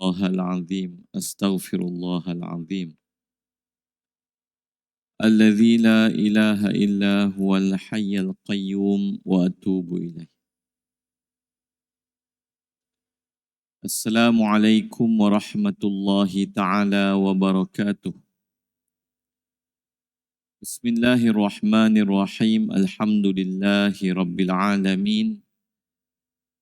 الله العظيم أستغفر الله العظيم الذي لا إله إلا هو الحي القيوم وأتوب إليه. السلام عليكم ورحمة الله تعالى وبركاته. بسم الله الرحمن الرحيم. الحمد لله رب العالمين.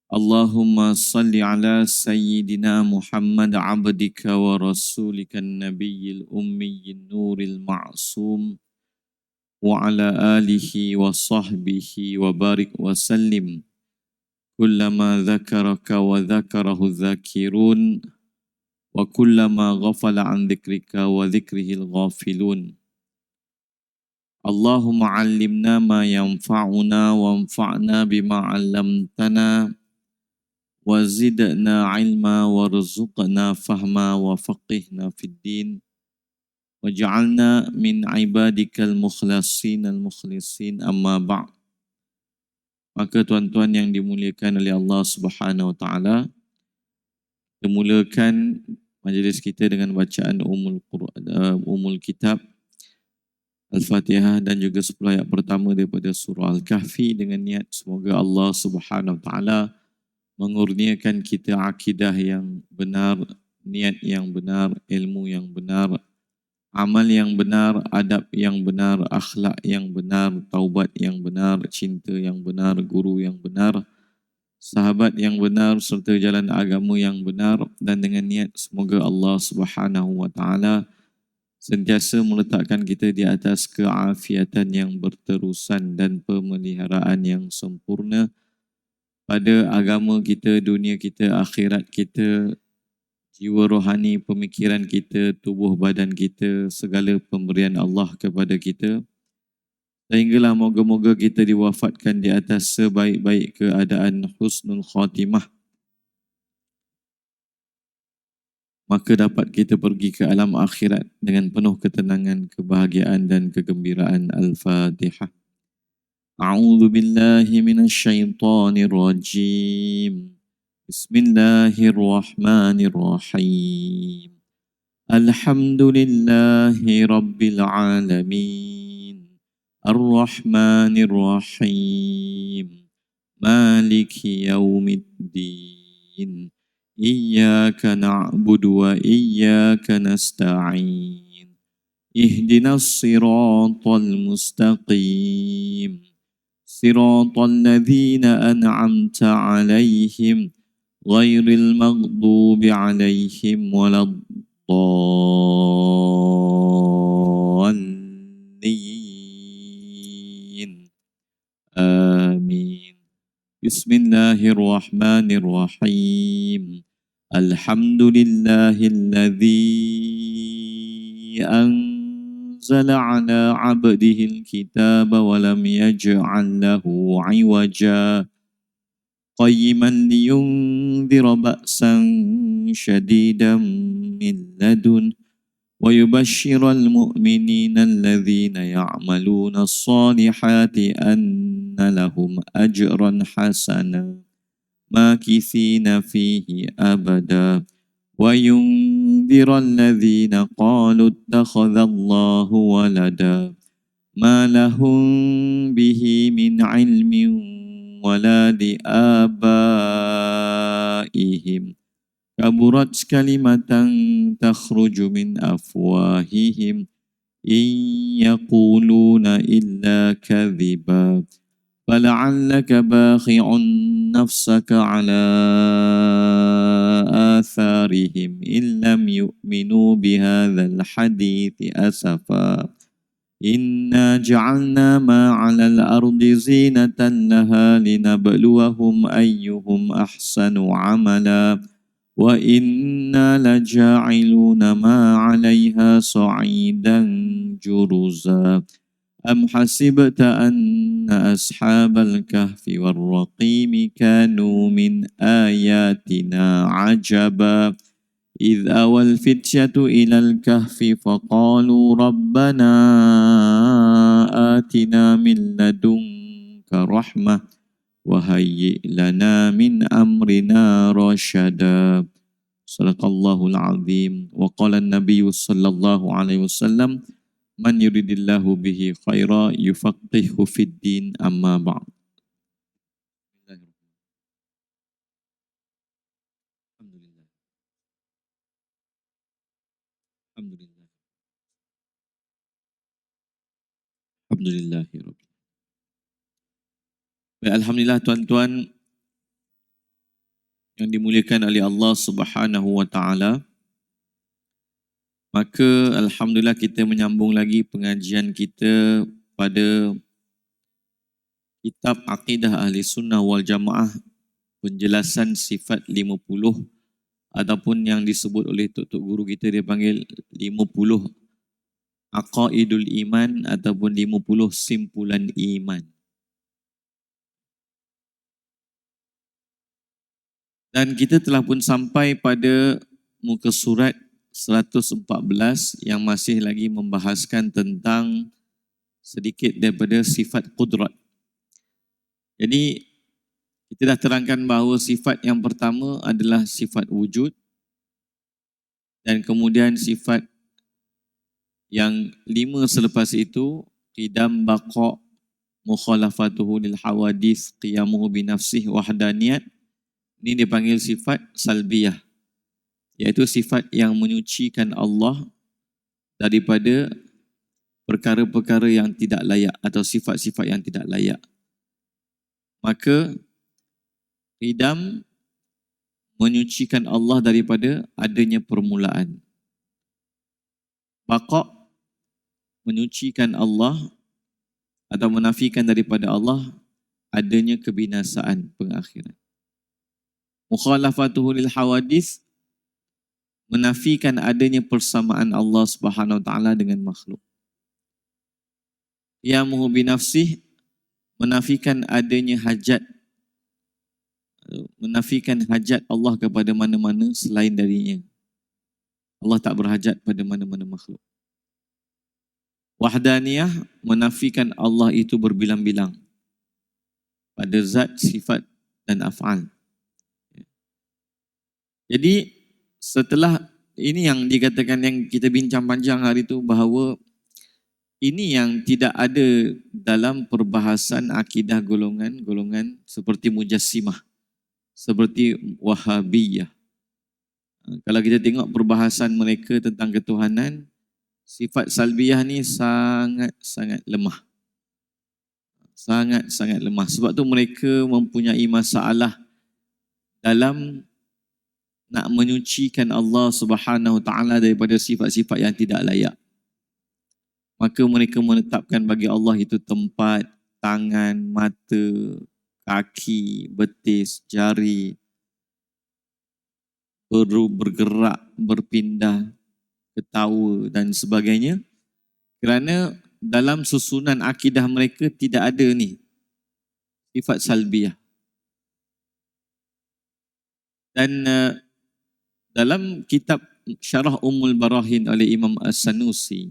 اللهم صل على سيدنا محمد عبدك ورسولك النبي الأمي النور المعصوم وعلى آله وصحبه وبارك وسلم كلما ذكرك وذكره الذاكرون وكلما غفل عن ذكرك وذكره الغافلون. اللهم علمنا ما ينفعنا وانفعنا بما علمتنا وزدنا علما وارزقنا فهما وفقهنا في الدين waj'alna min ibadikal mukhlasin al-mukhlisin amma ba'd. Maka tuan-tuan yang dimuliakan oleh Allah Subhanahu wa taala, kita mulakan majlis kita dengan bacaan Ummul Kitab Al-Fatihah dan juga 10 ayat pertama daripada surah Al-Kahfi dengan niat semoga Allah Subhanahu wa taala mengurniakan kita akidah yang benar, niat yang benar, ilmu yang benar, amal yang benar, adab yang benar, akhlak yang benar, taubat yang benar, cinta yang benar, guru yang benar, sahabat yang benar, serta jalan agama yang benar, dan dengan niat semoga Allah Subhanahu wa taala sentiasa meletakkan kita di atas keafiatan yang berterusan dan pemeliharaan yang sempurna pada agama kita, dunia kita, akhirat kita, jiwa rohani, pemikiran kita, tubuh badan kita, segala pemberian Allah kepada kita. Sehinggalah moga-moga kita diwafatkan di atas sebaik-baik keadaan husnul khatimah. Maka dapat kita pergi ke alam akhirat dengan penuh ketenangan, kebahagiaan dan kegembiraan. Al-Fatihah. A'udzu billahi minasyaitonir rajim. Bismillahirrahmanirrahim. Alhamdulillahi rabbil alamin. Ar-Rahmanir-Rahim. Maliki yaumiddin. Iyyaka na'budu wa iyyaka nasta'in. Ihdinas siratal mustaqim. Siratal ladzina an'amta 'alaihim ghairil maghdubi 'alaihim waladdallin. Amin. Bismillahirrahmanirrahim. Alhamdulillahilladzi أنزل على عبده الكتاب ولم يجعل له عوجا قيما لينذر بأسا شديدا من لدنه ويبشر المؤمنين الذين يعملون الصالحات أن لهم أجرا حسنا ماكثين فيه أبدا وينذر الذين قالوا اتخذ الله ولدا ما لهم به من علم ولا لآبائهم كبرت كلمة تخرج من أفواههم إن يقولون إلا كذبا فلعلك باخع نفسك على آثارهم إن لم يؤمنوا بهذا الحديث أسفا إنا جعلنا ما على الأرض زينة لها لنبلوهم أيهم أحسن عملا وإنا لجاعلون ما عليها صعيدا جرزا أم حسبت أن أصحاب الكهف والرقيم كانوا من آياتنا عجبا إذ أوى الفتية إلى الكهف فقالوا ربنا آتنا من لدنك رحمة وهيئ لنا من أمرنا رشدا Sadaqallahul azim. Wa qala an-nabiy sallallahu alaihi wasallam, man yuridillahu bihi khaira yufaqihu fid din, amma ba'd. Alhamdulillah. Alhamdulillah. Alhamdulillahirabbil. Baik, alhamdulillah tuan-tuan yang dimuliakan oleh Allah Subhanahu wa taala. Maka alhamdulillah kita menyambung lagi pengajian kita pada kitab Aqidah Ahli Sunnah wal Jamaah, penjelasan sifat 50 ataupun yang disebut oleh tok-tok guru kita dia panggil 50 aqaidul iman ataupun 50 simpulan iman. Dan kita telah pun sampai pada muka surat 114 yang masih lagi membahaskan tentang sedikit daripada sifat qudrat. Jadi kita dah terangkan bahawa sifat yang pertama adalah sifat wujud, dan kemudian sifat yang 5 selepas itu qidam, baqa, mukhalafatuhu lil hawadith, qiyamuhu binafsih, wahdaniyat. Ini dipanggil sifat salbiyah, iaitu sifat yang menyucikan Allah daripada perkara-perkara yang tidak layak atau sifat-sifat yang tidak layak. Maka qidam menyucikan Allah daripada adanya permulaan. Baqa menyucikan Allah atau menafikan daripada Allah adanya kebinasaan pengakhiran. Mukhalafatuhu lil hawadith menafikan adanya persamaan Allah Subhanahu wa taala dengan makhluk. Qiyamuhu binafsih menafikan adanya hajat, menafikan hajat Allah kepada mana-mana selain darinya. Allah tak berhajat pada mana-mana makhluk. Wahdaniyah menafikan Allah itu berbilang-bilang pada zat, sifat dan af'al. Jadi setelah ini yang dikatakan, yang kita bincang panjang hari itu, bahawa ini yang tidak ada dalam perbahasan akidah golongan-golongan seperti Mujassimah, seperti Wahabiyah. Kalau kita tengok perbahasan mereka tentang ketuhanan, sifat salbiyah ni sangat-sangat lemah. Sangat-sangat lemah. Sebab tu mereka mempunyai masalah dalam nak menyucikan Allah Subhanahu wa taala daripada sifat-sifat yang tidak layak. Maka mereka menetapkan bagi Allah itu tempat, tangan, mata, kaki, betis, jari, bergerak, berpindah, ketawa dan sebagainya. Kerana dalam susunan akidah mereka tidak ada ni sifat salbiyah. Dan dalam kitab Syarah Ummul Barahin oleh Imam As-Sanusi,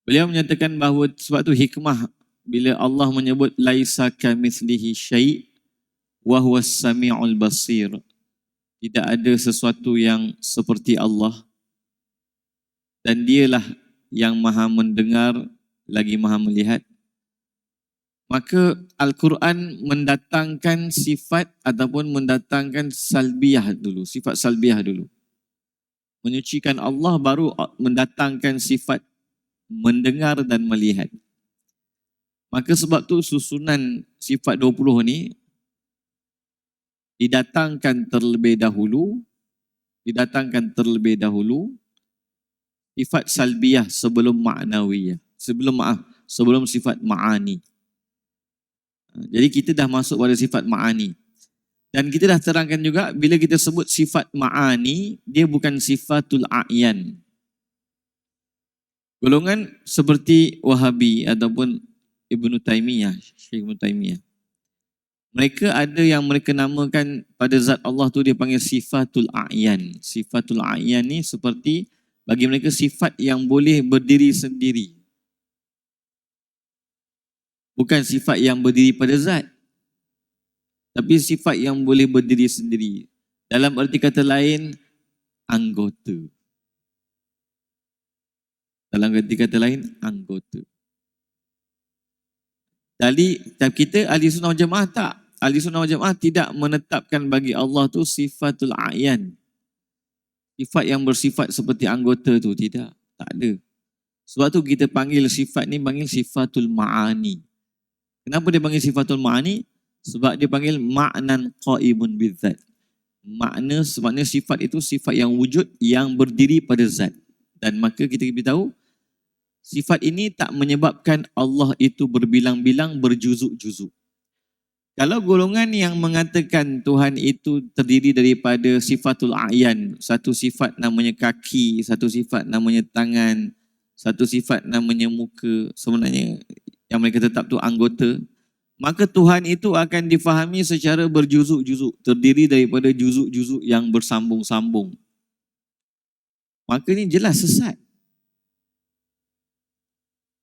beliau menyatakan bahawa sebab tu hikmah bila Allah menyebut laisa kamitslihi syai' wa huwas samiul basir. Tidak ada sesuatu yang seperti Allah dan dialah yang maha mendengar lagi maha melihat. Maka Al-Quran mendatangkan sifat ataupun mendatangkan salbiyah dulu, sifat salbiyah dulu. Menyucikan Allah baru mendatangkan sifat mendengar dan melihat. Maka sebab tu susunan sifat 20 ni didatangkan terlebih dahulu sifat salbiyah sebelum ma'nawiyah, sebelum sifat ma'ani. Jadi kita dah masuk pada sifat ma'ani. Dan kita dah terangkan juga, bila kita sebut sifat ma'ani, dia bukan sifatul a'yan. Golongan seperti Wahabi ataupun Ibnu Taimiyah, Syekh Ibnu Taimiyah, mereka ada yang mereka namakan pada zat Allah tu dia panggil sifatul a'yan. Sifatul a'yan ni seperti bagi mereka sifat yang boleh berdiri sendiri. Bukan sifat yang berdiri pada zat, tapi sifat yang boleh berdiri sendiri. Dalam arti kata lain, anggota. Dalam arti kata lain, anggota. Jadi kita ahli sunnah wal jamaah tak. Ahli sunnah wal jamaah tidak menetapkan bagi Allah tu sifatul a'yan. Sifat yang bersifat seperti anggota tu, tidak. Tak ada. Sebab tu kita panggil sifat ni panggil sifatul ma'ani. Kenapa dia panggil sifatul ma'ani? Sebab dia panggil ma'nan qa'imun bidzat. Maknanya sifat itu sifat yang wujud yang berdiri pada zat. Dan maka kita beritahu sifat ini tak menyebabkan Allah itu berbilang-bilang, berjuzuk-juzuk. Kalau golongan yang mengatakan Tuhan itu terdiri daripada sifatul a'yan, satu sifat namanya kaki, satu sifat namanya tangan, satu sifat namanya muka, sebenarnya yang mereka tetap tu anggota, maka Tuhan itu akan difahami secara berjuzuk-juzuk, terdiri daripada juzuk-juzuk yang bersambung-sambung. Maka ini jelas sesat.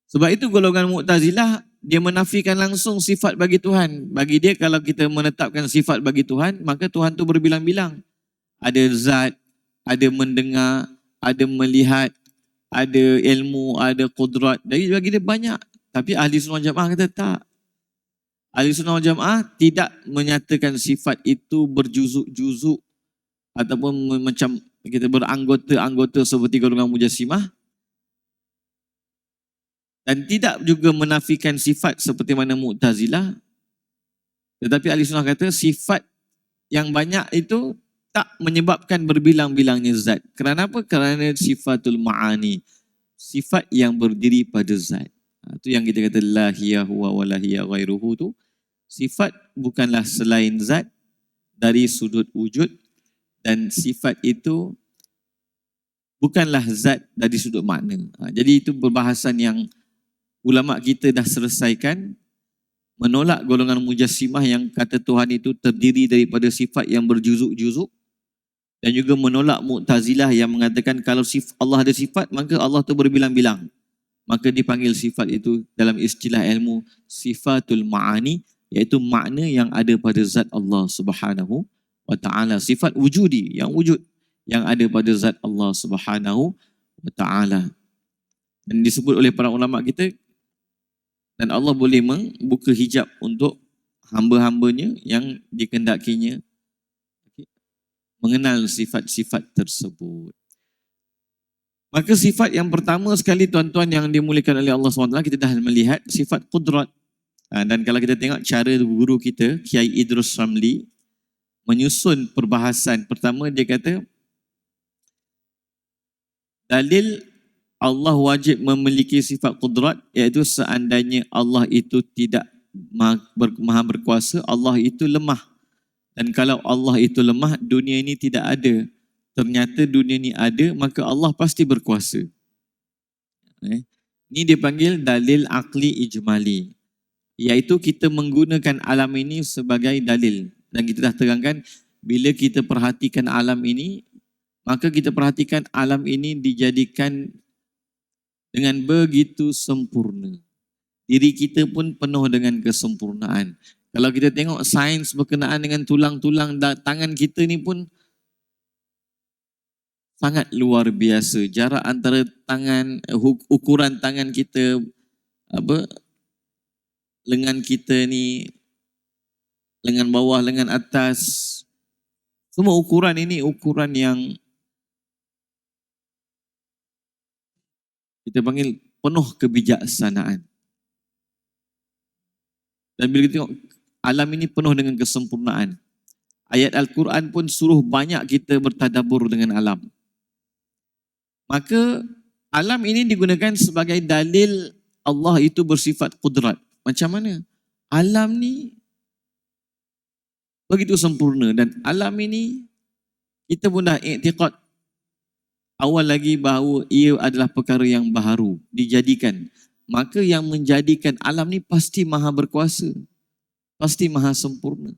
Sebab itu golongan Mu'tazilah dia menafikan langsung sifat bagi Tuhan. Bagi dia kalau kita menetapkan sifat bagi Tuhan, maka Tuhan tu berbilang-bilang. Ada zat, ada mendengar, ada melihat, ada ilmu, ada qudrat. Jadi bagi dia banyak. Tapi ahli sunnah jamaah kata tak. Ahli sunnah jamaah tidak menyatakan sifat itu berjuzuk-juzuk ataupun macam kita beranggota-anggota seperti golongan Mujassimah. Dan tidak juga menafikan sifat seperti mana Mu'tazilah. Tetapi ahli sunnah kata sifat yang banyak itu tak menyebabkan berbilang-bilangnya zat. Kerana apa? Kerana sifatul ma'ani. Sifat yang berdiri pada zat. Itu yang kita kata la hiya huwa wa la hiya ghairuhu tu. Sifat bukanlah selain zat dari sudut wujud. Dan sifat itu bukanlah zat dari sudut makna. Jadi itu perbahasan yang ulama kita dah selesaikan, menolak golongan Mujassimah yang kata Tuhan itu terdiri daripada sifat yang berjuzuk-juzuk, dan juga menolak Mu'tazilah yang mengatakan kalau Allah ada sifat maka Allah itu berbilang-bilang. Maka dipanggil sifat itu dalam istilah ilmu sifatul ma'ani, iaitu makna yang ada pada zat Allah Subhanahu wa ta'ala. Sifat wujudi, yang wujud yang ada pada zat Allah Subhanahu wa ta'ala. Dan disebut oleh para ulama kita, dan Allah boleh membuka hijab untuk hamba-hambanya yang dikehendakinya mengenal sifat-sifat tersebut. Maka sifat yang pertama sekali tuan-tuan yang dimuliakan oleh Allah SWT, kita dah melihat sifat qudrat. Dan kalau kita tengok cara guru kita, Kiai Idrus Ramli, menyusun perbahasan. Pertama dia kata, dalil Allah wajib memiliki sifat qudrat, iaitu seandainya Allah itu tidak maha berkuasa, Allah itu lemah. Dan kalau Allah itu lemah, dunia ini tidak ada. Ternyata dunia ini ada, maka Allah pasti berkuasa. Ini dipanggil dalil akli ijmali. Iaitu kita menggunakan alam ini sebagai dalil. Dan kita dah terangkan, bila kita perhatikan alam ini, maka kita perhatikan alam ini dijadikan dengan begitu sempurna. Diri kita pun penuh dengan kesempurnaan. Kalau kita tengok sains berkenaan dengan tulang-tulang tangan kita ni pun sangat luar biasa. Jarak antara tangan, ukuran tangan kita, lengan kita ni, lengan bawah, lengan atas, semua ukuran ini ukuran yang kita panggil penuh kebijaksanaan. Dan bila kita tengok alam ini penuh dengan kesempurnaan, ayat Al-Quran pun suruh banyak kita bertadabbur dengan alam. Maka alam ini digunakan sebagai dalil Allah itu bersifat qudrat. Macam mana? Alam ni begitu sempurna, dan alam ini kita pun dah i'tiqad awal lagi bahawa ia adalah perkara yang baharu, dijadikan. Maka yang menjadikan alam ni pasti maha berkuasa, pasti maha sempurna.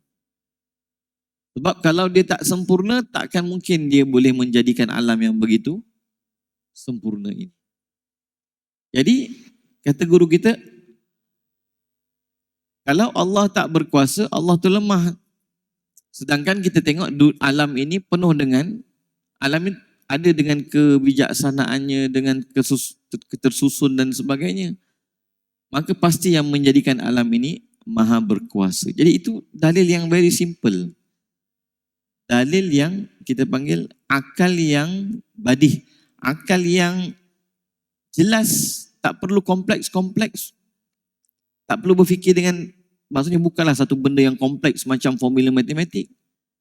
Sebab kalau dia tak sempurna, takkan mungkin dia boleh menjadikan alam yang begitu sempurna ini. Jadi, kata guru kita, kalau Allah tak berkuasa, Allah tu lemah. Sedangkan kita tengok alam ini penuh dengan, alam ini ada dengan kebijaksanaannya, dengan ketersusun dan sebagainya. Maka pasti yang menjadikan alam ini maha berkuasa. Jadi itu dalil yang very simple. Dalil yang kita panggil akal yang badih. Akal yang jelas, tak perlu kompleks-kompleks. Tak perlu berfikir dengan, maksudnya bukanlah satu benda yang kompleks macam formula matematik.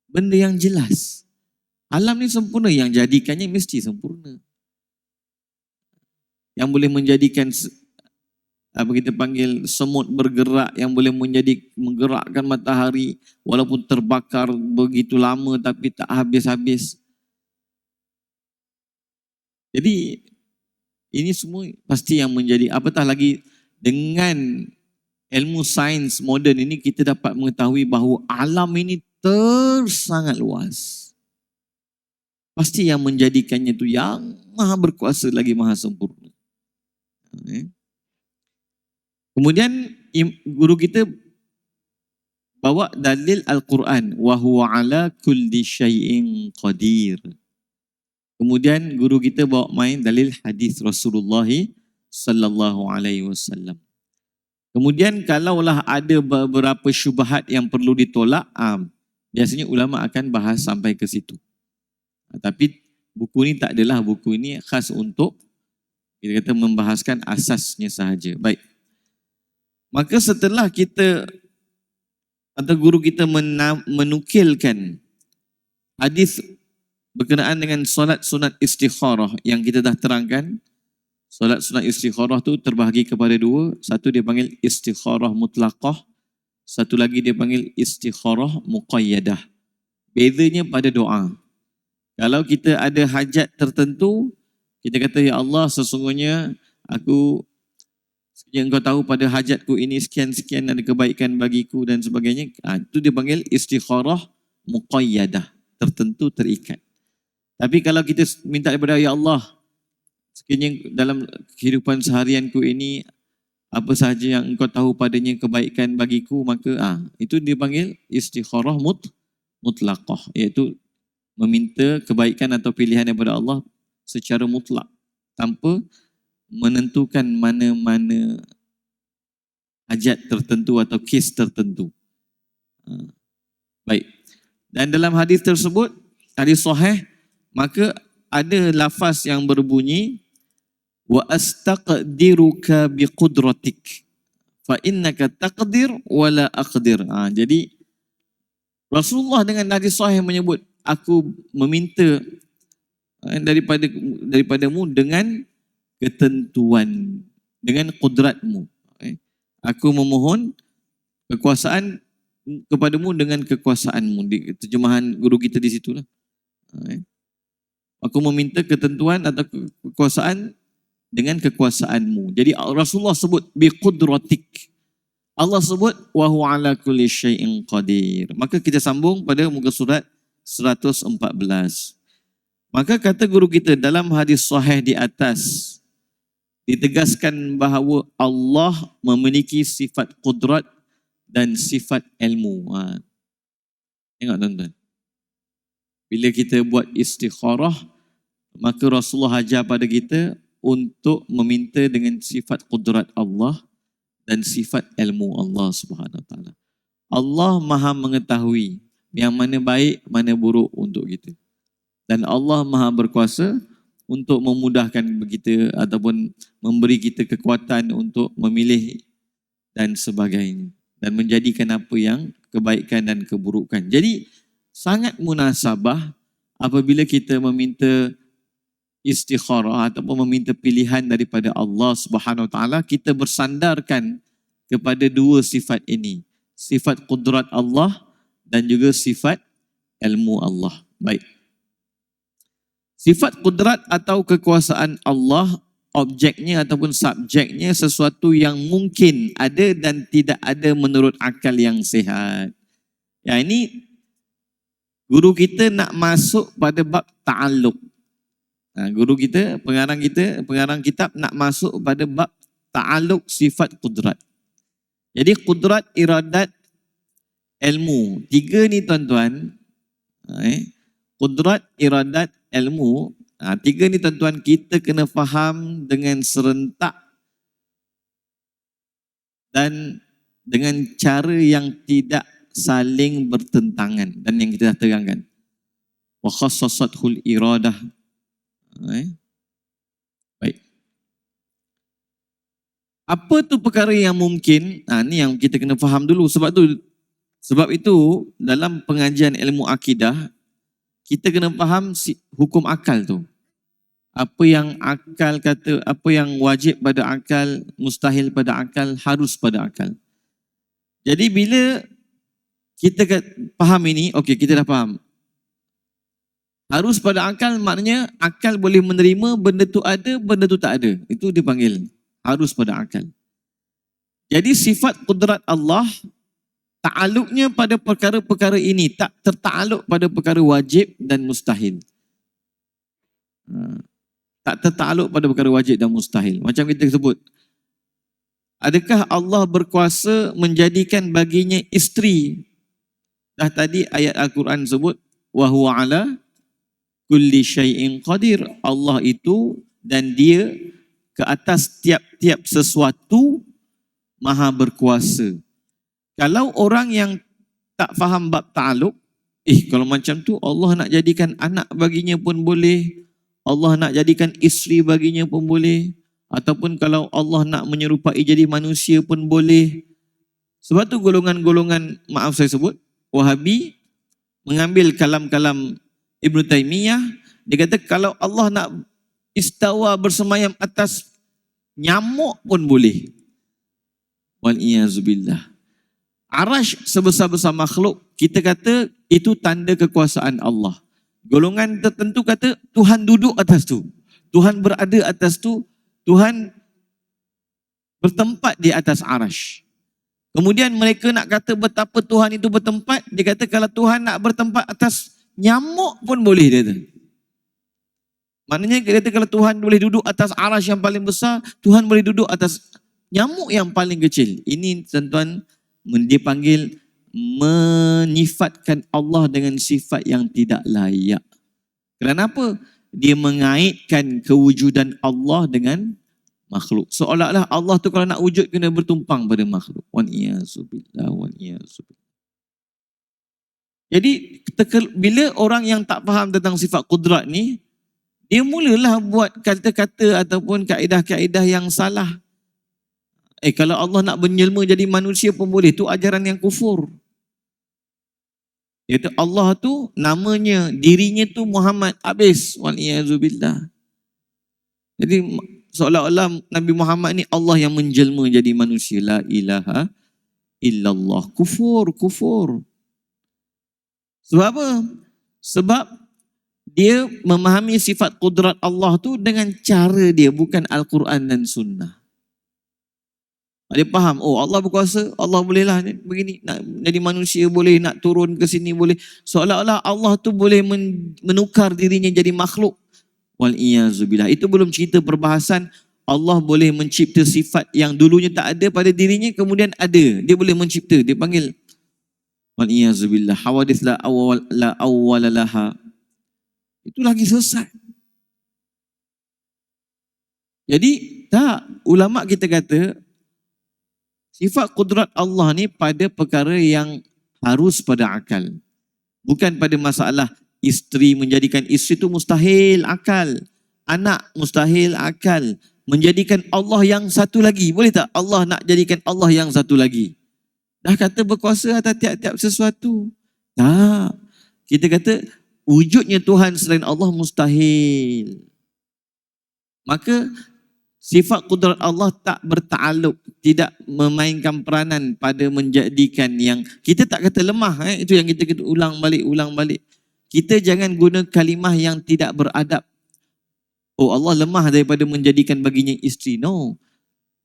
Benda yang jelas. Alam ni sempurna, yang jadikannya mesti sempurna. Yang boleh menjadikan apa kita panggil semut bergerak, yang boleh menggerakkan matahari walaupun terbakar begitu lama tapi tak habis-habis. Jadi ini semua pasti yang menjadi, apatah lagi dengan ilmu sains moden ini kita dapat mengetahui bahawa alam ini sangat luas. Pasti yang menjadikannya itu yang maha berkuasa lagi maha sempurna. Kemudian guru kita bawa dalil Al-Quran, wa huwa ala kulli syai'in qadir. Kemudian guru kita bawa main dalil hadis Rasulullah sallallahu alaihi wasallam. Kemudian kalaulah ada beberapa syubhat yang perlu ditolak, biasanya ulama akan bahas sampai ke situ. Tapi buku ini tak adalah, buku ini khas untuk kita kata membahaskan asasnya sahaja. Baik. Maka setelah kita atau guru kita menukilkan hadis berkenaan dengan solat sunat istikharah yang kita dah terangkan, solat sunat istikharah tu terbahagi kepada dua. Satu dia panggil istikharah mutlaqah, satu lagi dia panggil istikharah muqayyadah. Bezanya pada doa. Kalau kita ada hajat tertentu, kita kata, ya Allah, sesungguhnya yang Engkau tahu pada hajatku ini sekian-sekian ada kebaikan bagiku dan sebagainya. Itu dia panggil istikharah muqayyadah, tertentu, terikat. Tapi kalau kita minta daripada, ya Allah, sekiranya dalam kehidupan seharianku ini apa sahaja yang Engkau tahu padanya kebaikan bagiku, maka itu dia panggil istikharah mutlaqah, iaitu meminta kebaikan atau pilihan daripada Allah secara mutlak tanpa menentukan mana-mana hajat tertentu atau kes tertentu. Baik. Dan dalam hadis tersebut, hadis sahih, maka ada lafaz yang berbunyi wa astaqdiruka biqudratik fa innaka taqdir wala aqdir. Jadi Rasulullah dengan hadis sahih menyebut, aku meminta daripadamu dengan ketentuan, dengan kudratmu. Aku memohon kekuasaan kepadamu dengan kekuasaanmu. Di terjemahan guru kita di situlah. Aku meminta ketentuan atau kekuasaan dengan kekuasaanmu. Jadi Rasulullah sebut biqudratik. Allah sebut wa huwa ala kulli syai'in qadir. Maka kita sambung pada muka surat 114. Maka kata guru kita dalam hadis sahih di atas, ditegaskan bahawa Allah memiliki sifat qudrat dan sifat ilmu. Tengok tuan-tuan. Bila kita buat istikharah, maka Rasulullah ajar pada kita untuk meminta dengan sifat qudrat Allah dan sifat ilmu Allah Subhanahu Wa Taala. Allah Maha mengetahui yang mana baik, mana buruk untuk kita. Dan Allah Maha berkuasa untuk memudahkan kita ataupun memberi kita kekuatan untuk memilih dan sebagainya. Dan menjadikan apa yang kebaikan dan keburukan. Jadi sangat munasabah apabila kita meminta istikharah ataupun meminta pilihan daripada Allah Subhanahu Wa Taala, kita bersandarkan kepada dua sifat ini. Sifat qudrat Allah dan juga sifat ilmu Allah. Baik. Sifat qudrat atau kekuasaan Allah, objeknya ataupun subjeknya sesuatu yang mungkin ada dan tidak ada menurut akal yang sihat. Ya, ini guru kita nak masuk pada bab ta'alluq. Guru kita, pengarang kitab nak masuk pada bab ta'alluq sifat qudrat. Jadi qudrat, iradat ilmu. Tiga ni tuan-tuan, kudrat, iradat, ilmu. Tiga ni tuan-tuan kita kena faham dengan serentak dan dengan cara yang tidak saling bertentangan, dan yang kita dah terangkan. Wa khassasathul iradah. Baik. Apa tu perkara yang mungkin? Ni yang kita kena faham dulu. Sebab itu dalam pengajian ilmu akidah kita kena faham hukum akal tu. Apa yang akal kata, apa yang wajib pada akal, mustahil pada akal, harus pada akal. Jadi bila kita faham ini, okey, kita dah faham. Harus pada akal maknanya akal boleh menerima benda tu ada, benda tu tak ada. Itu dipanggil harus pada akal. Jadi sifat kudrat Allah ta'aluknya pada perkara-perkara ini, tak tertakluk pada perkara wajib dan mustahil. Tak tertakluk pada perkara wajib dan mustahil. Macam kita sebut, adakah Allah berkuasa menjadikan baginya isteri? Dah tadi ayat Al-Quran sebut, wa huwa ala kulli syai'in qadir. Allah itu dan dia ke atas tiap-tiap sesuatu maha berkuasa. Kalau orang yang tak faham bab ta'aluk, kalau macam tu Allah nak jadikan anak baginya pun boleh, Allah nak jadikan isteri baginya pun boleh, ataupun kalau Allah nak menyerupai jadi manusia pun boleh. Sebab tu golongan-golongan, maaf saya sebut, Wahabi mengambil kalam-kalam Ibn Taymiyah. Dia kata kalau Allah nak istawa bersemayam atas nyamuk pun boleh. Wal-iyazubillah. Arash sebesar-besar makhluk, kita kata itu tanda kekuasaan Allah. Golongan tertentu kata Tuhan duduk atas tu, Tuhan berada atas tu, Tuhan bertempat di atas arash. Kemudian mereka nak kata betapa Tuhan itu bertempat, dia kata kalau Tuhan nak bertempat atas nyamuk pun boleh, dia kata. Maknanya dia kata kalau Tuhan boleh duduk atas arash yang paling besar, Tuhan boleh duduk atas nyamuk yang paling kecil. Ini tuan-tuan dipanggil menyifatkan Allah dengan sifat yang tidak layak. Kenapa? Dia mengaitkan kewujudan Allah dengan makhluk. Seolah-olah Allah tu kalau nak wujud kena bertumpang pada makhluk. Wal-iyazubillah, wal-iyazubillah. Jadi bila orang yang tak faham tentang sifat kudrat ni, dia mulalah buat kata-kata ataupun kaedah-kaedah yang salah. Kalau Allah nak menjelma jadi manusia pun boleh. Itu ajaran yang kufur. Dia kata Allah tu namanya, dirinya tu Muhammad. Habis. Wal-iyazubillah. Jadi seolah-olah Nabi Muhammad ni Allah yang menjelma jadi manusia. La ilaha illallah. Kufur. Sebab apa? Sebab dia memahami sifat kudrat Allah tu dengan cara dia, bukan Al-Quran dan Sunnah. Dia faham, Allah berkuasa, Allah bolehlah begini, nak jadi manusia boleh, nak turun ke sini boleh. Seolah-olah Allah tu boleh menukar dirinya jadi makhluk. Wal-iyazubillah. Itu belum cerita perbahasan Allah boleh mencipta sifat yang dulunya tak ada pada dirinya, kemudian ada. Dia boleh mencipta, dia panggil wal-iyazubillah. Hawadith la awwalalaha. Itu lagi sesat. Jadi tak, ulama kita kata sifat kudrat Allah ni pada perkara yang harus pada akal. Bukan pada masalah isteri, menjadikan isteri itu mustahil akal. Anak mustahil akal. Menjadikan Allah yang satu lagi. Boleh tak Allah nak jadikan Allah yang satu lagi? Dah kata berkuasa atas tiap-tiap sesuatu. Tak. Kita kata wujudnya Tuhan selain Allah mustahil. Maka sifat kudrat Allah tak bertakluk, tidak memainkan peranan pada menjadikan yang kita tak kata lemah. Itu yang kita ulang balik. Kita jangan guna kalimah yang tidak beradab. Allah lemah daripada menjadikan baginya isteri. No.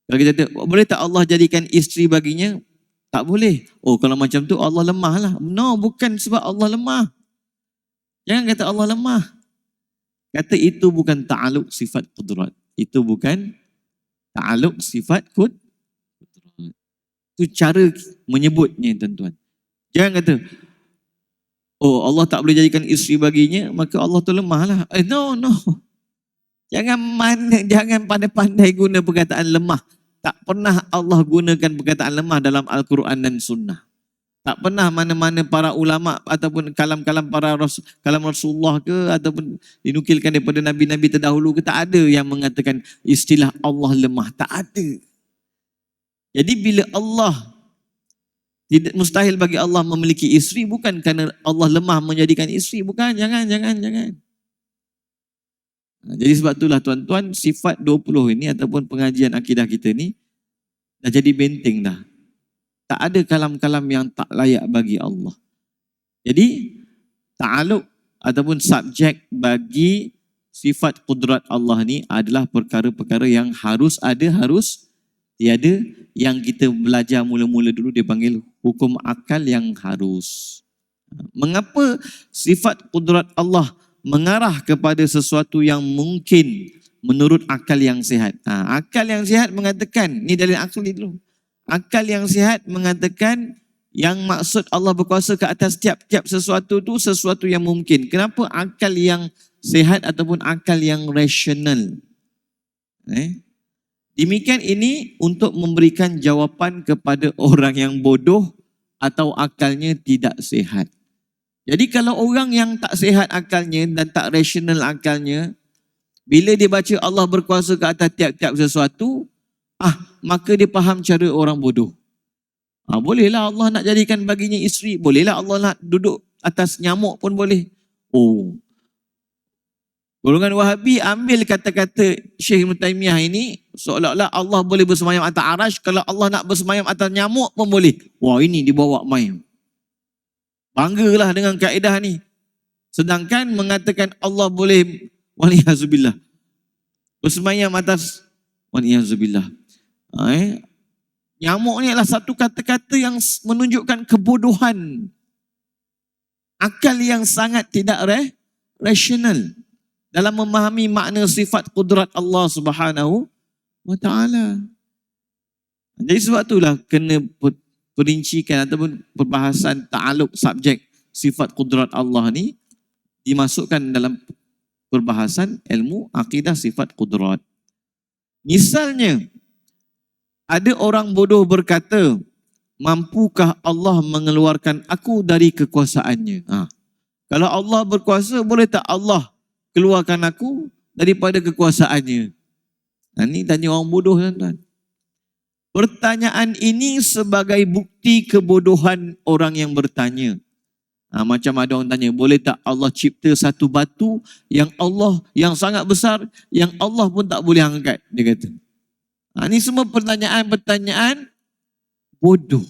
Kalau kita kata, boleh tak Allah jadikan isteri baginya? Tak boleh. Kalau macam tu Allah lemah lah. No, bukan sebab Allah lemah. Jangan kata Allah lemah. Kata itu bukan ta'aluk sifat kudrat. Itu bukan ta'aluk sifat kudrat. Itu cara menyebutnya tuan-tuan. Jangan kata, oh Allah tak boleh jadikan isteri baginya, maka Allah tu lemah lah. No. Jangan pandai-pandai guna perkataan lemah. Tak pernah Allah gunakan perkataan lemah dalam Al-Quran dan Sunnah. Tak pernah mana-mana para ulama ataupun kalam-kalam kalam Rasulullah ke ataupun dinukilkan daripada Nabi-Nabi terdahulu ke, tak ada yang mengatakan istilah Allah lemah. Tak ada. Jadi bila Allah, tidak mustahil bagi Allah memiliki isteri, bukan kerana Allah lemah menjadikan isteri. Bukan, jangan. Jadi sebab itulah tuan-tuan, sifat 20 ini ataupun pengajian akidah kita ni dah jadi benteng dah. Tak ada kalam-kalam yang tak layak bagi Allah. Jadi ta'aluk ataupun subjek bagi sifat kudrat Allah ni adalah perkara-perkara yang harus ada, harus tiada. Yang kita belajar mula-mula dulu dia panggil hukum akal yang harus. Mengapa sifat kudrat Allah mengarah kepada sesuatu yang mungkin menurut akal yang sihat? Akal yang sihat mengatakan, ni dalil akal dulu. Akal yang sihat mengatakan yang maksud Allah berkuasa ke atas tiap-tiap sesuatu tu sesuatu yang mungkin. Kenapa akal yang sihat ataupun akal yang rasional? Demikian ini untuk memberikan jawapan kepada orang yang bodoh atau akalnya tidak sihat. Jadi kalau orang yang tak sihat akalnya dan tak rasional akalnya, bila dia baca Allah berkuasa ke atas tiap-tiap sesuatu, maka dia faham cara orang bodoh. Bolehlah Allah nak jadikan baginya isteri, bolehlah Allah nak duduk atas nyamuk pun boleh. Golongan Wahabi ambil kata-kata Syekh Ibn Taymiyah ini seolah-olah Allah boleh bersemayam atas arash, kalau Allah nak bersemayam atas nyamuk pun boleh. Ini dibawa main. Banggalah dengan kaedah ni. Sedangkan mengatakan Allah boleh waliyazubillah bersemayam atas waliyazubillah. Nyamuk ni adalah satu kata-kata yang menunjukkan kebodohan. Akal yang sangat tidak rasional dalam memahami makna sifat kudrat Allah Subhanahu wa ta'ala. Jadi sebab itulah kena perincikan ataupun perbahasan ta'aluk subjek sifat kudrat Allah ni dimasukkan dalam perbahasan ilmu akidah sifat kudrat. Misalnya, ada orang bodoh berkata, mampukah Allah mengeluarkan aku dari kekuasaannya? Kalau Allah berkuasa, boleh tak Allah keluarkan aku daripada kekuasaannya? Ini tanya orang bodoh, tuan-tuan. Pertanyaan ini sebagai bukti kebodohan orang yang bertanya. Macam ada orang tanya, boleh tak Allah cipta satu batu yang sangat besar, yang Allah pun tak boleh angkat? Dia kata. Ini semua pertanyaan-pertanyaan bodoh.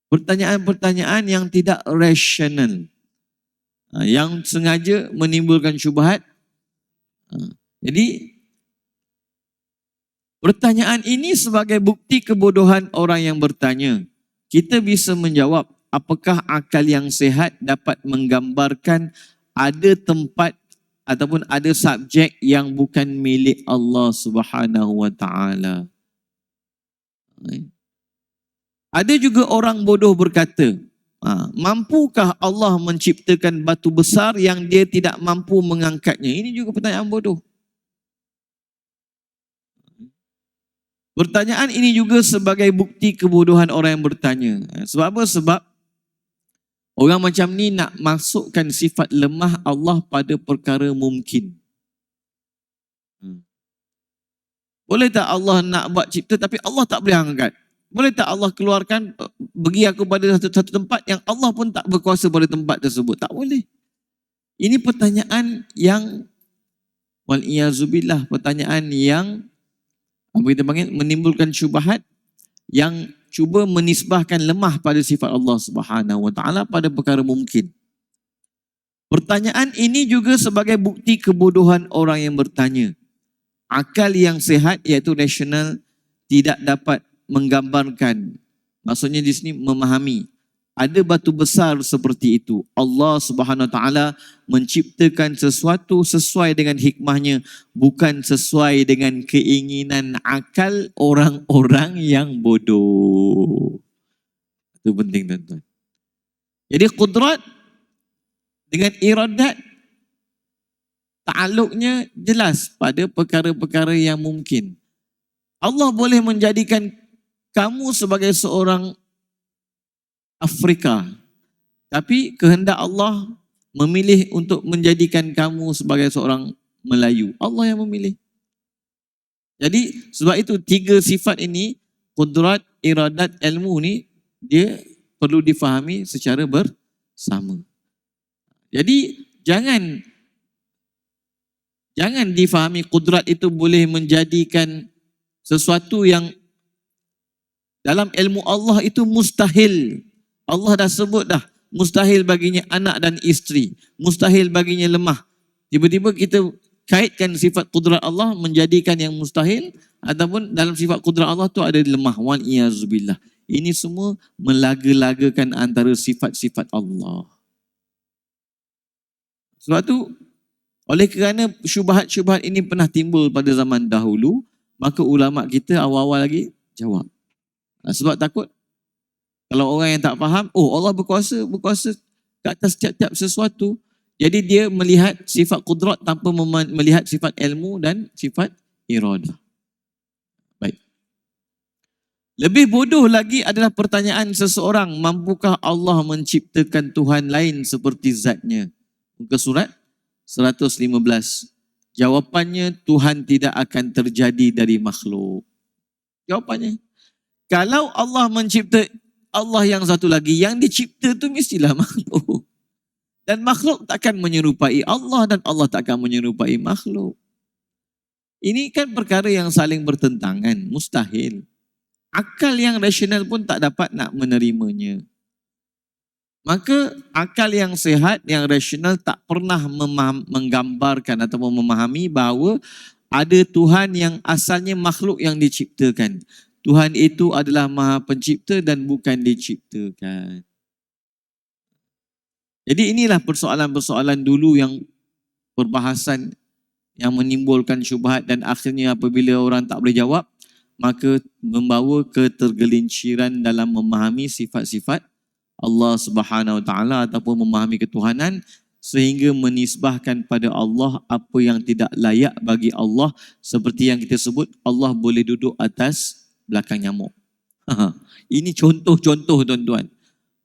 Pertanyaan-pertanyaan yang tidak rasional. Yang sengaja menimbulkan syubhat. Jadi, pertanyaan ini sebagai bukti kebodohan orang yang bertanya. Kita bisa menjawab, apakah akal yang sihat dapat menggambarkan ada tempat ataupun ada subjek yang bukan milik Allah Subhanahu wa ta'ala? Ada juga orang bodoh berkata, mampukah Allah menciptakan batu besar yang dia tidak mampu mengangkatnya? Ini juga pertanyaan bodoh. Pertanyaan ini juga sebagai bukti kebodohan orang yang bertanya. Sebab apa? Sebab orang macam ni nak masukkan sifat lemah Allah pada perkara mungkin. Boleh tak Allah nak buat cipta tapi Allah tak boleh angkat? Boleh tak Allah keluarkan, bagi aku pada satu tempat yang Allah pun tak berkuasa pada tempat tersebut? Tak boleh. Ini pertanyaan yang wal-iyazubillah, pertanyaan yang apa kita panggil, menimbulkan syubhat, yang cuba menisbahkan lemah pada sifat Allah Subhanahu wa ta'ala pada perkara mungkin. Pertanyaan ini juga sebagai bukti kebodohan orang yang bertanya. Akal yang sihat iaitu rasional tidak dapat menggambarkan, maksudnya di sini memahami, ada batu besar seperti itu. Allah Subhanahu wa ta'ala menciptakan sesuatu sesuai dengan hikmahnya, bukan sesuai dengan keinginan akal orang-orang yang bodoh. Itu penting, tuan-tuan. Jadi kudrat dengan iradat ta'aluknya jelas pada perkara-perkara yang mungkin. Allah boleh menjadikan kamu sebagai seorang Afrika, tapi kehendak Allah memilih untuk menjadikan kamu sebagai seorang Melayu. Allah yang memilih. Jadi sebab itu tiga sifat ini, kudrat, iradat, ilmu ni, dia perlu difahami secara bersama. Jadi jangan difahami kudrat itu boleh menjadikan sesuatu yang dalam ilmu Allah itu mustahil. Allah dah sebut dah, mustahil baginya anak dan isteri, mustahil baginya lemah. Tiba-tiba kita kaitkan sifat kudrat Allah menjadikan yang mustahil, ataupun dalam sifat kudrat Allah tu ada lemah. Wal iyazubillah. Ini semua melaga-lagakan antara sifat-sifat Allah. Sebab tu, oleh kerana syubhat-syubhat ini pernah timbul pada zaman dahulu, maka ulama kita awal-awal lagi jawab. Sebab takut kalau orang yang tak faham, oh Allah berkuasa ke atas setiap sesuatu. Jadi dia melihat sifat kudrat tanpa melihat sifat ilmu dan sifat iradah. Baik. Lebih bodoh lagi adalah pertanyaan seseorang, mampukah Allah menciptakan Tuhan lain seperti zatnya? Muka surat 115. Jawapannya, Tuhan tidak akan terjadi dari makhluk. Jawapannya, kalau Allah mencipta Allah yang satu lagi, yang dicipta tu mestilah makhluk. Dan makhluk takkan menyerupai Allah dan Allah takkan menyerupai makhluk. Ini kan perkara yang saling bertentangan, mustahil. Akal yang rasional pun tak dapat nak menerimanya. Maka akal yang sehat, yang rasional tak pernah menggambarkan atau memahami bahawa ada Tuhan yang asalnya makhluk yang diciptakan. Tuhan itu adalah Maha Pencipta dan bukan diciptakan. Jadi inilah persoalan-persoalan dulu yang perbahasan yang menimbulkan syubhat, dan akhirnya apabila orang tak boleh jawab, maka membawa ketergelinciran dalam memahami sifat-sifat Allah Subhanahu Wa Taala ataupun memahami ketuhanan, sehingga menisbahkan pada Allah apa yang tidak layak bagi Allah, seperti yang kita sebut Allah boleh duduk atas belakang nyamuk. Ini contoh-contoh tuan-tuan.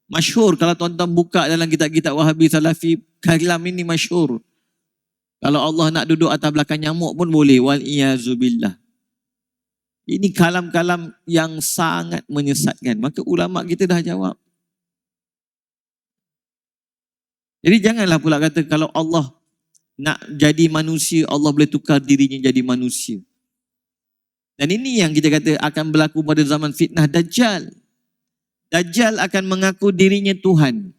Masyhur kalau tuan-tuan buka dalam kitab-kitab Wahabi Salafi, kalam ini masyhur. Kalau Allah nak duduk atas belakang nyamuk pun boleh. Wal iyazubillah. Ini kalam-kalam yang sangat menyesatkan. Maka ulama kita dah jawab. Jadi janganlah pula kata kalau Allah nak jadi manusia, Allah boleh tukar dirinya jadi manusia. Dan ini yang kita kata akan berlaku pada zaman fitnah Dajjal. Dajjal akan mengaku dirinya Tuhan.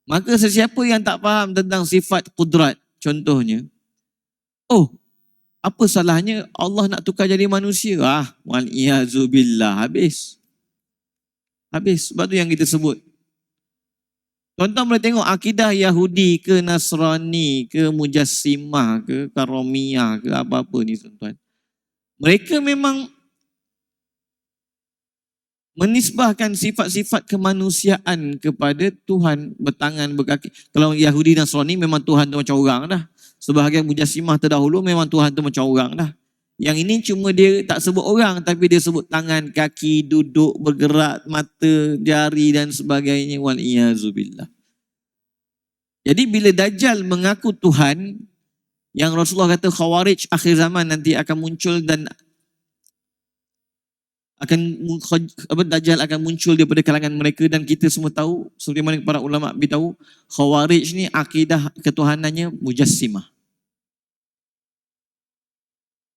Maka sesiapa yang tak faham tentang sifat kudrat, contohnya, oh, apa salahnya Allah nak tukar jadi manusia? Wal iyazubillah, habis. Habis. Sebab tu yang kita sebut. Tuan-tuan boleh tengok akidah Yahudi ke Nasrani ke Mujassimah ke Karomiyah ke apa-apa ni tuan-tuan. Mereka memang menisbahkan sifat-sifat kemanusiaan kepada Tuhan bertangan berkaki. Kalau Yahudi Nasrani memang Tuhan tu macam orang dah. Sebahagian Mujassimah terdahulu memang Tuhan tu macam orang dah. Yang ini cuma dia tak sebut orang, tapi dia sebut tangan, kaki, duduk, bergerak, mata, jari dan sebagainya. Wal iyazubillah. Jadi bila Dajjal mengaku Tuhan, yang Rasulullah kata Khawarij akhir zaman nanti akan muncul dan Dajjal akan muncul daripada kalangan mereka, dan kita semua tahu, seperti mana para ulama beritahu, Khawarij ni akidah ketuhanannya Mujassimah.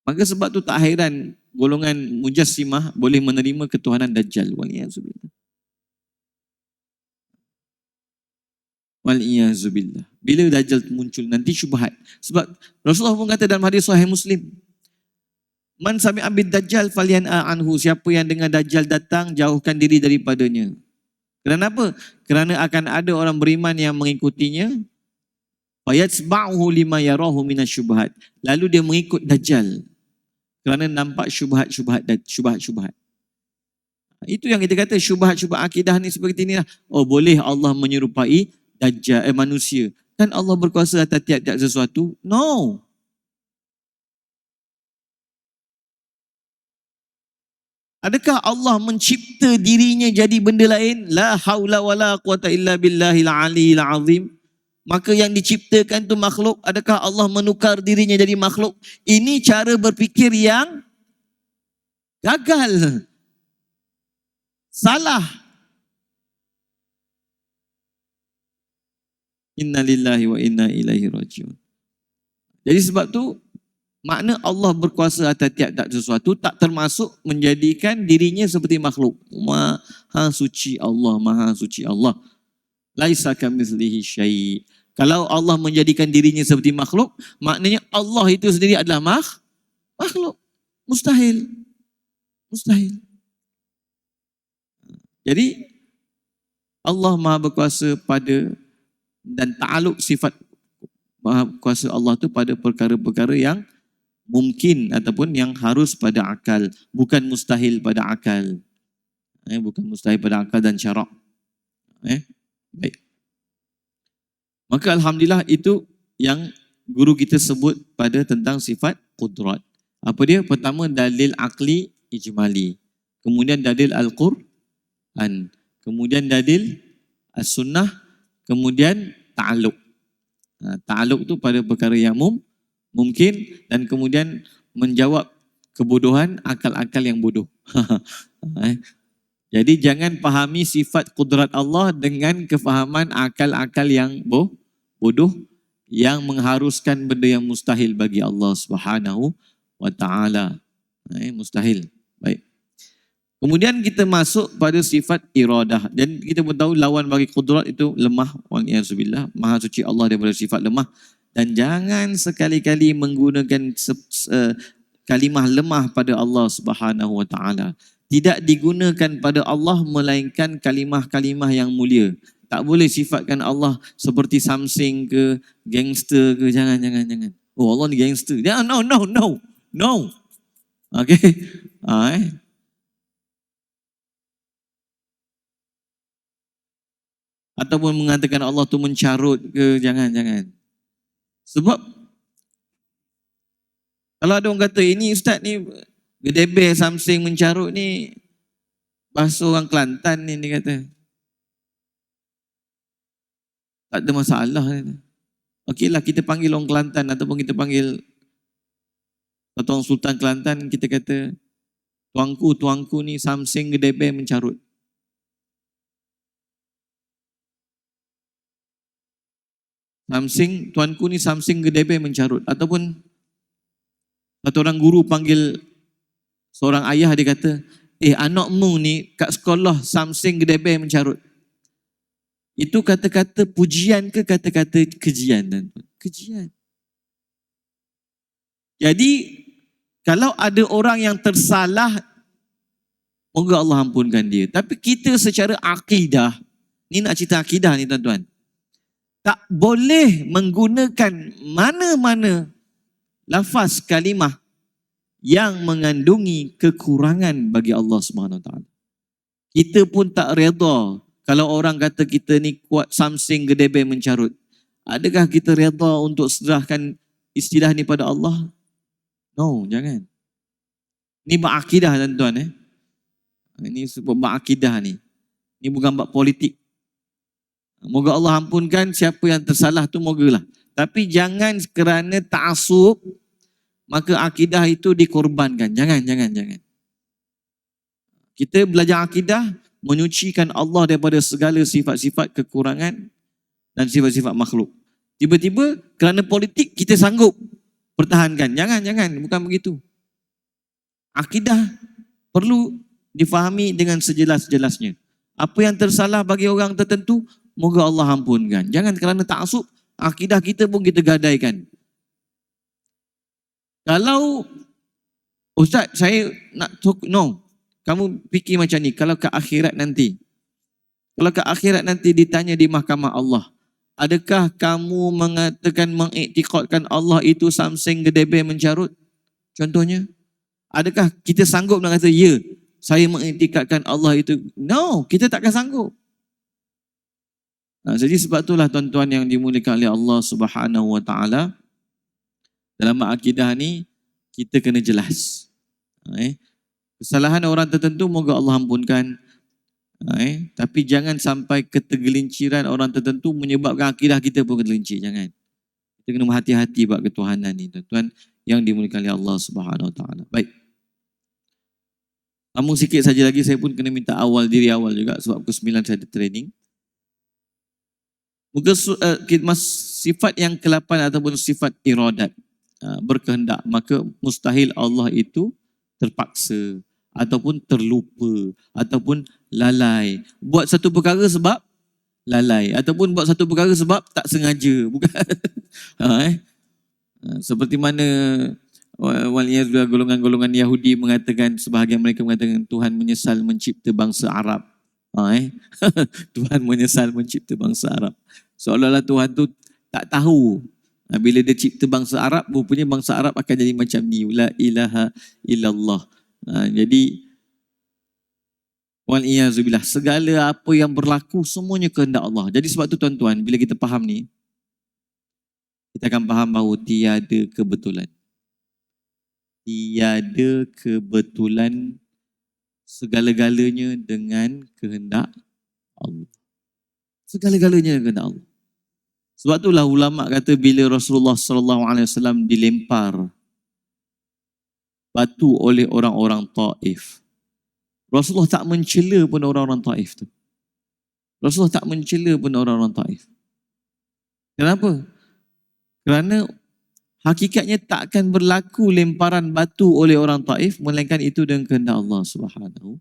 Maka sebab tu tak hairan golongan Mujassimah boleh menerima ketuhanan Dajjal. Waliyazubillah. Waliyazubillah. Bila Dajjal muncul nanti syubhat. Sebab Rasulullah pun kata dalam hadis Sahih Muslim, man sami'a bid Dajjal falyan'a anhu. Siapa yang dengar Dajjal datang, jauhkan diri daripadanya. Kenapa? Kerana akan ada orang beriman yang mengikutinya. Fayatsba'uhu lima yarahu minasyubhat. Lalu dia mengikut Dajjal kerana nampak syubhat-syubhat. Itu yang kita kata syubhat-syubhat akidah ni seperti inilah. Oh, boleh Allah menyerupai dajjal manusia. Kan Allah berkuasa atas tiap-tiap sesuatu? No. Adakah Allah mencipta dirinya jadi benda lain? La haula wala quwata illa billahil aliyil azim. Maka yang diciptakan tu makhluk. Adakah Allah menukar dirinya jadi makhluk? Ini cara berfikir yang gagal. Salah. Inna lillahi wa inna ilaihi rajiun. Jadi sebab tu, makna Allah berkuasa atas tiap-tiap sesuatu tak termasuk menjadikan dirinya seperti makhluk. Maha suci Allah, maha suci Allah. Laisa kamitslihi syai'. Kalau Allah menjadikan dirinya seperti makhluk, maknanya Allah itu sendiri adalah makhluk. Mustahil. Mustahil. Jadi Allah maha berkuasa pada dan ta'aluk sifat maha kuasa Allah tu pada perkara-perkara yang mungkin ataupun yang harus pada akal, bukan mustahil pada akal. Bukan mustahil pada akal dan syarak. Baik. Maka alhamdulillah itu yang guru kita sebut pada tentang sifat qudrat. Apa dia? Pertama dalil akli ijmali. Kemudian dalil Al-Quran. Kemudian dalil As-Sunnah. Kemudian ta'aluk. Ta'aluk tu pada perkara yang mungkin dan kemudian menjawab kebodohan akal-akal yang bodoh. Jadi jangan pahami sifat kudrat Allah dengan kefahaman akal-akal yang bodoh yang mengharuskan benda yang mustahil bagi Allah Subhanahu wa taala. Mustahil. Baik. Kemudian kita masuk pada sifat iradah. Dan kita pun tahu lawan bagi kudrat itu lemah. Wa'iyyazubillah. Maha suci Allah daripada sifat lemah. Dan jangan sekali-kali menggunakan kalimah lemah pada Allah Subhanahu wa taala. Tidak digunakan pada Allah melainkan kalimah-kalimah yang mulia. Tak boleh sifatkan Allah seperti something ke, gangster ke, jangan. Oh, Allah ni gangster. No. Okay. Ataupun mengatakan Allah tu mencarut ke, jangan. Sebab kalau ada orang kata ini ustaz ni gedebeh something mencarut ni bahasa orang Kelantan ni, dia kata tak ada masalah. Okeylah kita panggil orang Kelantan ataupun kita panggil orang Sultan Kelantan, kita kata tuanku ni something gedebeh mencarut. Tuanku ni something gedebeh mencarut. Ataupun satu orang guru panggil seorang ayah, dia kata, anakmu ni kat sekolah something gedebeh mencarut. Itu kata-kata pujian ke kata-kata kejian? Kejian. Jadi kalau ada orang yang tersalah, moga Allah ampunkan dia. Tapi kita secara akidah, ni nak cerita akidah ni tuan-tuan, tak boleh menggunakan mana-mana lafaz kalimah yang mengandungi kekurangan bagi Allah Subhanahu Wa Taala. Kita pun tak redha kalau orang kata kita ni kuat something gedebeh mencarut. Adakah kita redha untuk serahkan istilah ni pada Allah? No, jangan. Ni bab akidah tuan-tuan. Ini sebab bab akidah ni. Ni bukan bab politik. Moga Allah ampunkan siapa yang tersalah tu, mogalah. Tapi jangan kerana ta'asub maka akidah itu dikorbankan. Jangan. Kita belajar akidah menyucikan Allah daripada segala sifat-sifat kekurangan dan sifat-sifat makhluk. Tiba-tiba kerana politik kita sanggup pertahankan. Jangan, bukan begitu. Akidah perlu difahami dengan sejelas-jelasnya. Apa yang tersalah bagi orang tertentu, moga Allah ampunkan. Jangan kerana ta'asub, akidah kita pun kita gadaikan. Kalau ustaz saya nak no, kamu fikir macam ni, kalau ke akhirat nanti ditanya di mahkamah Allah, adakah kamu mengatakan mengiktikadkan Allah itu something gedebeh mencarut? Contohnya, adakah kita sanggup nak kata ya, saya mengiktikadkan Allah itu. No, kita takkan sanggup. Jadi sebab itulah tuan-tuan yang dimuliakan oleh Allah Subhanahu Wa Taala, dalam akidah ni kita kena jelas. Kesalahan orang tertentu moga Allah ampunkan. Tapi jangan sampai ketergelinciran orang tertentu menyebabkan akidah kita pun tergelincir. Jangan. Kita kena berhati-hati buat ketuhanan ni, tuan-tuan yang dimuliakan oleh Allah Subhanahu Wa Taala. Baik. Namun sikit saja lagi saya pun kena minta diri awal juga sebab pukul 9 saya ada training. Muka sifat yang ke-8 ataupun sifat iradat, berkehendak, maka mustahil Allah itu terpaksa ataupun terlupa ataupun lalai buat satu perkara sebab lalai ataupun buat satu perkara sebab tak sengaja, bukan. Seperti mana waliyazbillah golongan-golongan Yahudi mengatakan, sebahagian mereka mengatakan Tuhan menyesal mencipta bangsa Arab. Tuhan menyesal mencipta bangsa Arab. Seolah-olah Tuhan tu tak tahu bila dia cipta bangsa Arab, rupanya bangsa Arab akan jadi macam ni. La ilaha illallah. Jadi waliyazubillah, segala apa yang berlaku semuanya kehendak Allah. Jadi sebab tu tuan-tuan, bila kita faham ni, kita akan faham bahawa tiada kebetulan. Tiada kebetulan, segala-galanya dengan kehendak Allah. Segala-galanya dengan kehendak Allah. Sebab itulah ulama kata bila Rasulullah SAW dilempar batu oleh orang-orang Taif, Rasulullah tak mencela pun orang-orang Taif tu. Rasulullah tak mencela pun orang-orang Taif. Kenapa? Kerana hakikatnya tak akan berlaku lemparan batu oleh orang Taif melainkan itu dengan kehendak Allah Subhanahu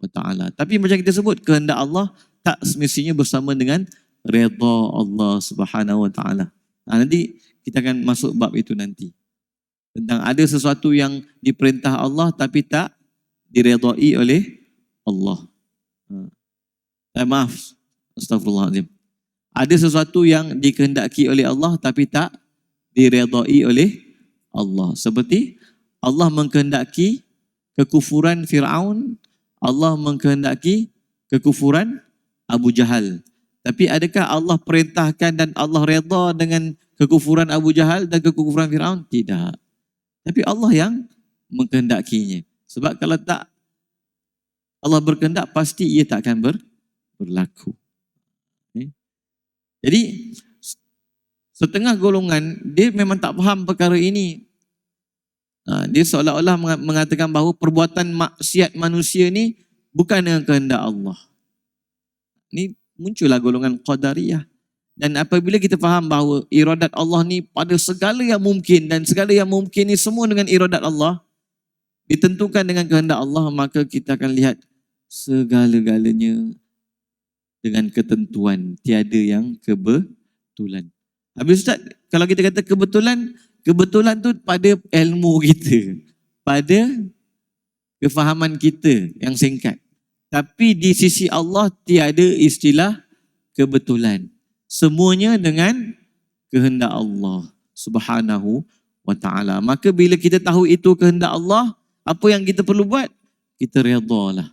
Wa Taala. Tapi macam kita sebut, kehendak Allah tak semestinya bersama dengan redha Allah Subhanahu Wa Taala. Nanti kita akan masuk bab itu nanti. Tentang ada sesuatu yang diperintah Allah tapi tak diredai oleh Allah. Maaf, astagfirullahaladzim. Ada sesuatu yang dikehendaki oleh Allah tapi tak diredai oleh Allah. Seperti Allah mengkehendaki kekufuran Fir'aun, Allah mengkehendaki kekufuran Abu Jahal. Tapi adakah Allah perintahkan dan Allah redha dengan kekufuran Abu Jahal dan kekufuran Fir'aun? Tidak. Tapi Allah yang mengkehendakinya. Sebab kalau tak Allah berkehendak, pasti ia tak akan berlaku. Jadi setengah golongan dia memang tak faham perkara ini. Dia seolah-olah mengatakan bahawa perbuatan maksiat manusia ni bukan dengan kehendak Allah. Ini muncullah golongan Qadariyah. Dan apabila kita faham bahawa iradat Allah ni pada segala yang mungkin, dan segala yang mungkin ni semua dengan iradat Allah, ditentukan dengan kehendak Allah, maka kita akan lihat segala-galanya dengan ketentuan, tiada yang kebetulan. Habis Ustaz, kalau kita kata kebetulan, kebetulan tu pada ilmu kita, pada kefahaman kita yang singkat. Tapi di sisi Allah tiada istilah kebetulan. Semuanya dengan kehendak Allah Subhanahu Wa Taala. Maka bila kita tahu itu kehendak Allah, apa yang kita perlu buat? Kita redhalah.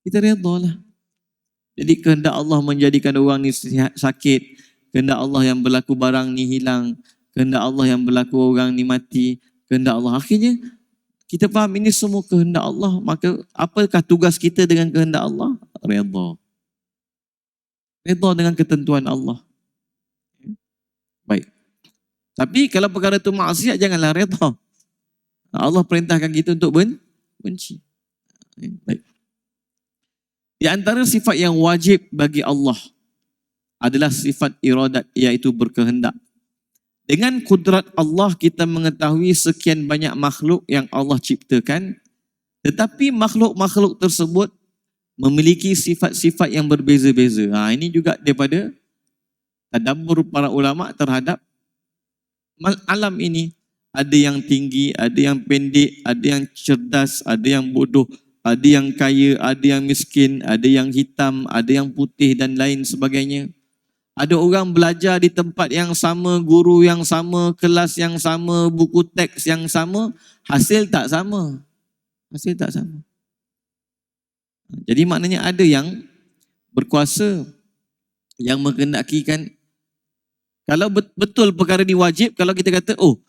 Kita redhalah. Jadi kehendak Allah menjadikan orang ni sakit, kehendak Allah yang berlaku barang ni hilang, kehendak Allah yang berlaku orang ni mati, kehendak Allah. Akhirnya kita faham ini semua kehendak Allah, maka apakah tugas kita dengan kehendak Allah? Redha. Redha dengan ketentuan Allah. Baik. Tapi kalau perkara itu maksiat, janganlah redha. Allah perintahkan kita untuk benci. Baik. Di antara sifat yang wajib bagi Allah adalah sifat iradat, iaitu berkehendak. Dengan kudrat Allah kita mengetahui sekian banyak makhluk yang Allah ciptakan, tetapi makhluk-makhluk tersebut memiliki sifat-sifat yang berbeza-beza. Ini juga daripada tadabbur para ulama terhadap alam ini. Ada yang tinggi, ada yang pendek, ada yang cerdas, ada yang bodoh, ada yang kaya, ada yang miskin, ada yang hitam, ada yang putih dan lain sebagainya. Ada orang belajar di tempat yang sama, guru yang sama, kelas yang sama, buku teks yang sama, hasil tak sama. Hasil tak sama. Jadi maknanya ada yang berkuasa yang menghendakikan, kalau betul perkara ini wajib, kalau kita kata, oh,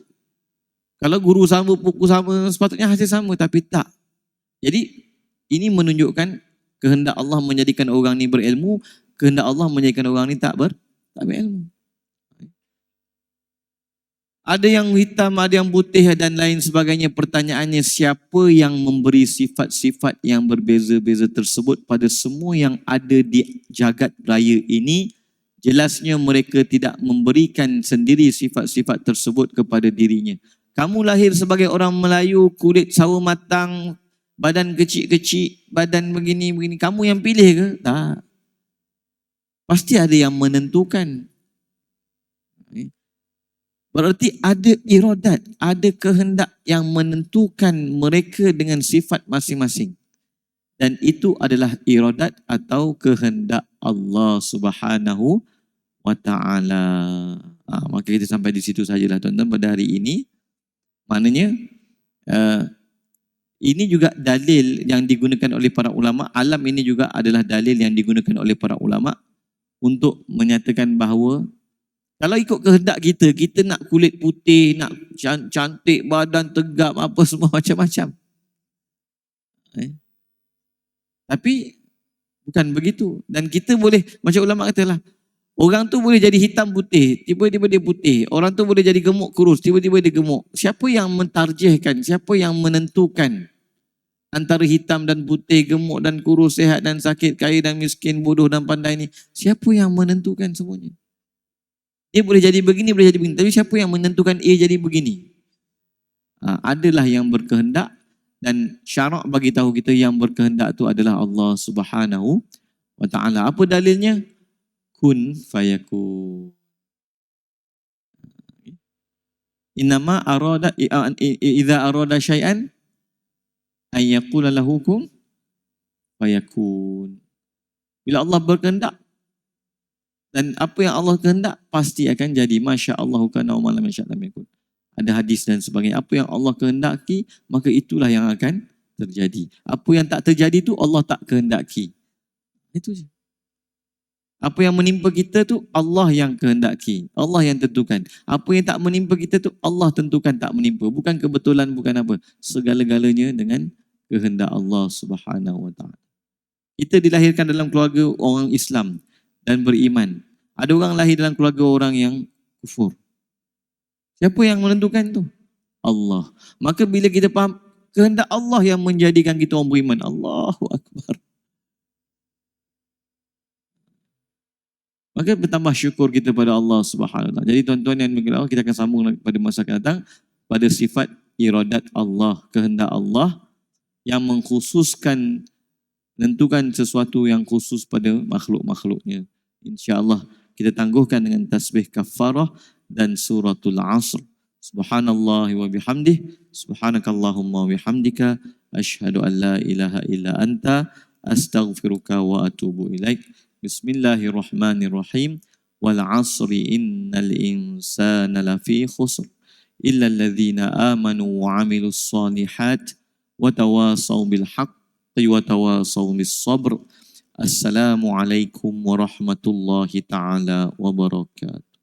kalau guru sama, buku sama, sepatutnya hasil sama, tapi tak. Jadi ini menunjukkan kehendak Allah menjadikan orang ni berilmu, kehendak Allah menjadikan orang ni tak berilmu. Ada yang hitam, ada yang putih dan lain sebagainya. Pertanyaannya, siapa yang memberi sifat-sifat yang berbeza-beza tersebut pada semua yang ada di jagat raya ini? Jelasnya mereka tidak memberikan sendiri sifat-sifat tersebut kepada dirinya. Kamu lahir sebagai orang Melayu, kulit sawo matang, badan kecil-kecil, badan begini-begini. Kamu yang pilih ke? Tak. Pasti ada yang menentukan. Berarti ada iradat, ada kehendak yang menentukan mereka dengan sifat masing-masing. Dan itu adalah iradat atau kehendak Allah Subhanahu wa ta'ala. Maka kita sampai di situ sajalah tuan-tuan pada hari ini. Maknanya ini juga dalil yang digunakan oleh para ulama. Alam ini juga adalah dalil yang digunakan oleh para ulama untuk menyatakan bahawa kalau ikut kehendak kita, kita nak kulit putih, nak cantik, badan tegap, apa semua macam-macam. Tapi bukan begitu. Dan kita boleh, macam ulama katalah, orang tu boleh jadi hitam putih, tiba-tiba dia putih. Orang tu boleh jadi gemuk kurus, tiba-tiba dia gemuk. Siapa yang mentarjihkan, siapa yang menentukan antara hitam dan putih, gemuk dan kurus, sehat dan sakit, kaya dan miskin, bodoh dan pandai ni? Siapa yang menentukan semuanya? Dia boleh jadi begini, boleh jadi begini. Tapi siapa yang menentukan ia jadi begini? Adalah yang berkehendak, dan syarak bagi tahu kita yang berkehendak itu adalah Allah Subhanahu wa ta'ala. Apa dalilnya? Kun fayakun. Innama arada idza arada syai'an ay yaqula lahu kun fayakun. Bila Allah berkehendak, dan apa yang Allah kehendak pasti akan jadi. Masya Allahu kana wa ma lam yasha' lam yakun. Ada hadis dan sebagainya. Apa yang Allah kehendaki, maka itulah yang akan terjadi. Apa yang tak terjadi tu Allah tak kehendaki. Itu je. Apa yang menimpa kita tu Allah yang kehendaki. Allah yang tentukan. Apa yang tak menimpa kita tu Allah tentukan tak menimpa. Bukan kebetulan, bukan apa. Segala-galanya dengan kehendak Allah Subhanahu wa ta'ala. Kita dilahirkan dalam keluarga orang Islam dan beriman. Ada orang lahir dalam keluarga orang yang kufur. Siapa yang menentukan tu? Allah. Maka bila kita faham kehendak Allah yang menjadikan kita orang beriman, Allahu Akbar. Maka bertambah syukur kita pada Allah Subhanahu wa ta'ala. Jadi tuan-tuan yang mengikut Allah, kita akan sambung pada masa akan datang pada sifat iradat Allah, kehendak Allah yang mengkhususkan, menentukan sesuatu yang khusus pada makhluk-makhluknya. InsyaAllah kita tangguhkan dengan tasbih kafarah dan suratul asr. Subhanallah wa bihamdih, subhanakallahumma wa bihamdika, ashhadu an la ilaha illa anta, astaghfiruka wa atubu ilaik. Bismillahirrahmanirrahim. Wal asri innal insana lafi khusr illa alladhina amanu wa amilus salihat wa tawasaw bil haqqi wa tawasaw bis sabr. Assalamualaikum warahmatullahi taala wabarakatuh.